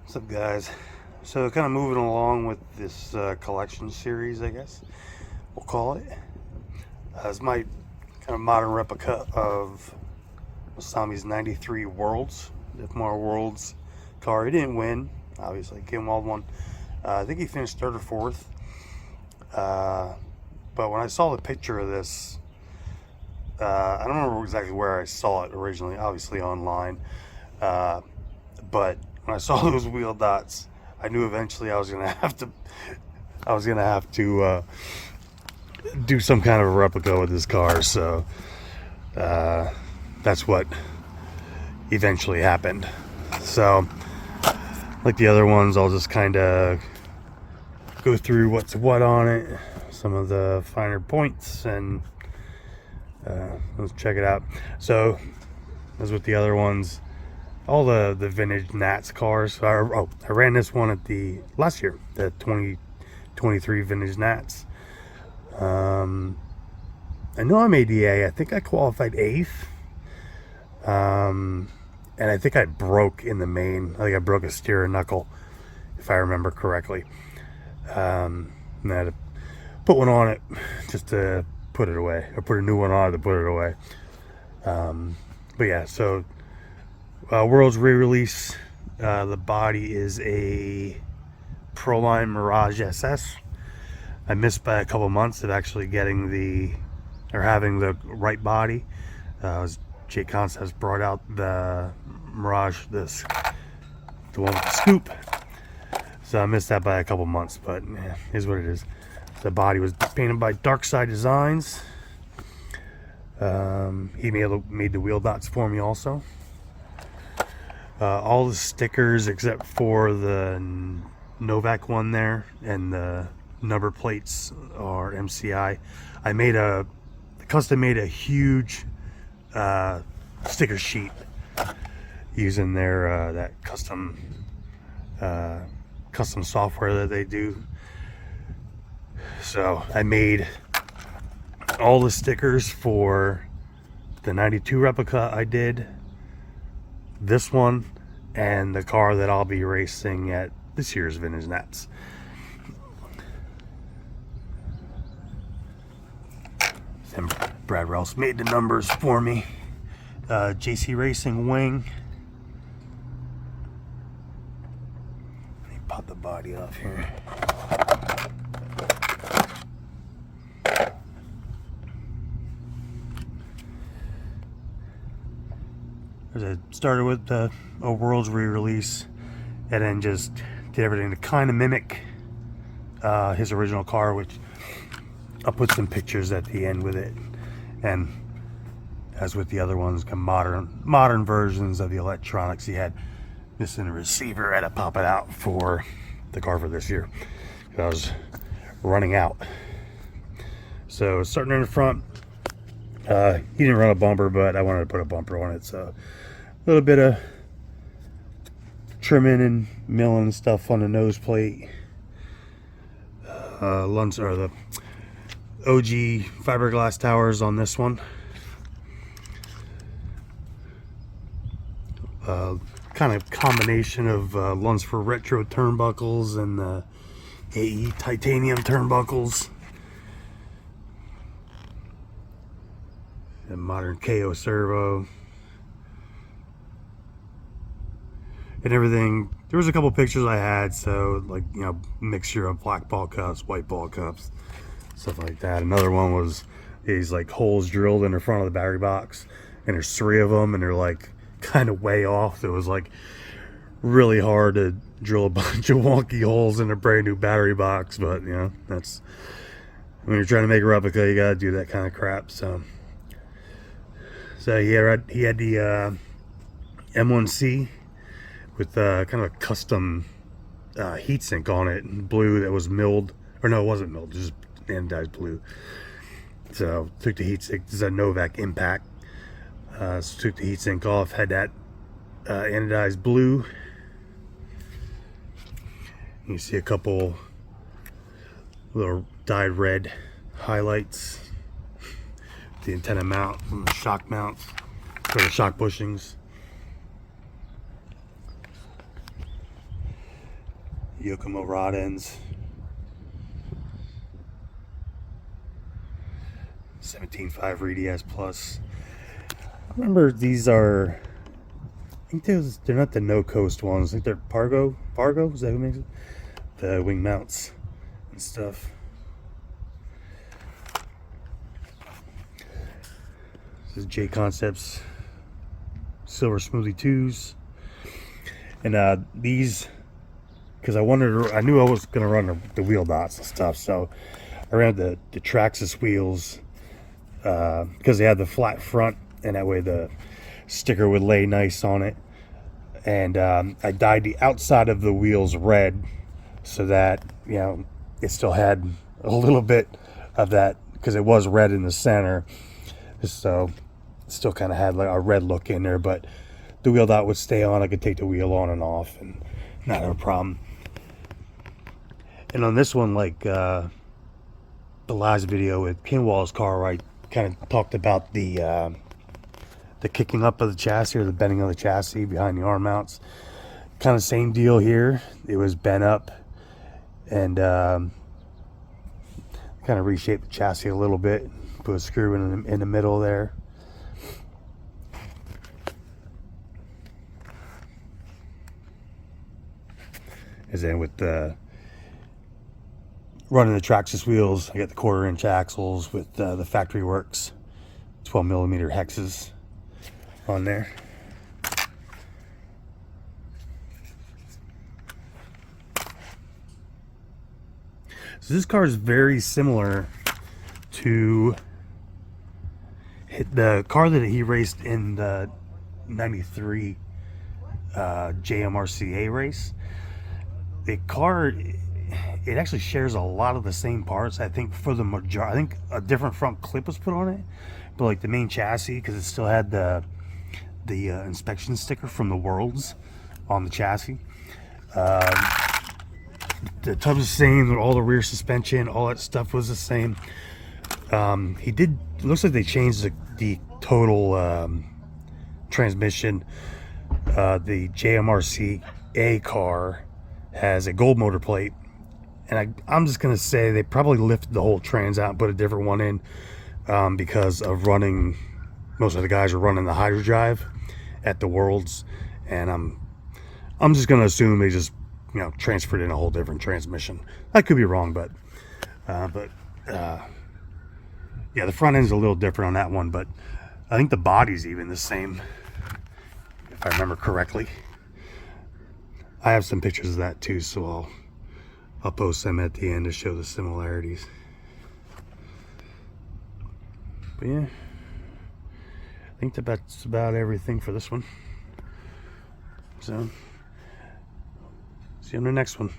What's up, guys? So kind of moving along with this collection series, I guess we'll call it. It's my kind of modern replica of Masami's 93 Worlds, Ifmar Worlds car. He didn't win, obviously. Kim Wald won. I think he finished third or fourth. But when I saw the picture of this, I don't remember exactly where I saw it originally, obviously online. But when I saw those wheel dots, I knew eventually I was gonna have to do some kind of a replica with this car. So that's what eventually happened. So, like the other ones, I'll just kind of go through what's what on it, some of the finer points, and let's check it out. So, as with the other ones, all the vintage Nats cars. I ran this one at the last year, the 2023 vintage Nats. I know I'm ADA. I think I qualified 8th. And I think I broke in the main. I think I broke a steer knuckle, if I remember correctly. And I had to put one on it just to put it away, or put a new one on it to put it away. But yeah, so World's re-release. The body is a Proline Mirage SS. I missed by a couple months of actually getting having the right body. Jake Concepts brought out the Mirage, the one with the scoop. So I missed that by a couple months, but yeah, is what it is. The body was painted by Dark Side Designs. He made the wheel dots for me also. All the stickers except for the Novak one there and the number plates are MCI. I custom made a huge sticker sheet using their that custom software that they do. So I made all the stickers for the 92 replica I did, this one, and the car that I'll be racing at this year's Vintage Nats. And Brad Rouse made the numbers for me. JC Racing wing. Let me pop the body off here. As I started with the World's re-release, and then just did everything to kind of mimic his original car, which I'll put some pictures at the end with it. And as with the other ones, modern versions of the electronics. He had missing a receiver. I had to pop it out for the car for this year. I was running out. So starting in the front, he didn't run a bumper, but I wanted to put a bumper on it. So a little bit of trimming and milling and stuff on the nose plate. The OG fiberglass towers on this one. Kind of combination of Lunsford retro turnbuckles and the AE titanium turnbuckles. And modern KO servo. And everything. There was a couple pictures I had, so like, you know, mixture of black ball cups, white ball cups, stuff like that. Another one was these like holes drilled in the front of the battery box, and there's 3 of them, and they're like kind of way off. It was like really hard to drill a bunch of wonky holes in a brand new battery box, but you know, that's when you're trying to make a replica, you gotta do that kind of crap. So he had the M1C with kind of a custom heatsink on it in blue that was milled, or no, it wasn't milled, just anodized blue. So took the heatsink. This is a Novak Impact. So took the heatsink off, had that anodized blue. You see a couple little dyed red highlights. The antenna mount and the shock mounts for the shock bushings. Yokomo rod ends. 17.5 Reed ES Plus. Remember, these are, I think they're not the no coast ones. I think they're Pargo. Is that who makes it? The wing mounts and stuff. This is J Concepts Silver Smoothie 2s. And these, because I knew I was going to run the wheel dots and stuff, so I ran the Traxxas wheels because they had the flat front, and that way the sticker would lay nice on it. And I dyed the outside of the wheels red so that, you know, it still had a little bit of that, because it was red in the center, so it still kind of had like a red look in there, but the wheel dot would stay on. I could take the wheel on and off and not have a problem. And on this one, like the last video with Kinwall's car, I kind of talked about the kicking up of the chassis, or the bending of the chassis behind the arm mounts. Kind of same deal here. It was bent up, and kind of reshaped the chassis a little bit. Put a screw in the middle there. As then with running the Traxxas wheels, I got the 1/4-inch axles with the Factory Works 12mm hexes on there. So this car is very similar to the car that he raced in the '93 JMRCA race. The car, it actually shares a lot of the same parts. I think for the majority, I think a different front clip was put on it, but like the main chassis, because it still had the inspection sticker from the Worlds on the chassis. The tub's the same, all the rear suspension, all that stuff was the same. It looks like they changed the total transmission. The JMRCA car has a gold motor plate, and I'm just gonna say they probably lifted the whole trans out and put a different one in, because of running, most of the guys are running the Hydrodrive at the Worlds, and I'm just gonna assume they just, you know, transferred in a whole different transmission. I could be wrong, but yeah, the front end's a little different on that one, but I think the body's even the same, if I remember correctly. I have some pictures of that too, so I'll post them at the end to show the similarities. But yeah, I think that's about everything for this one. So, see you on the next one.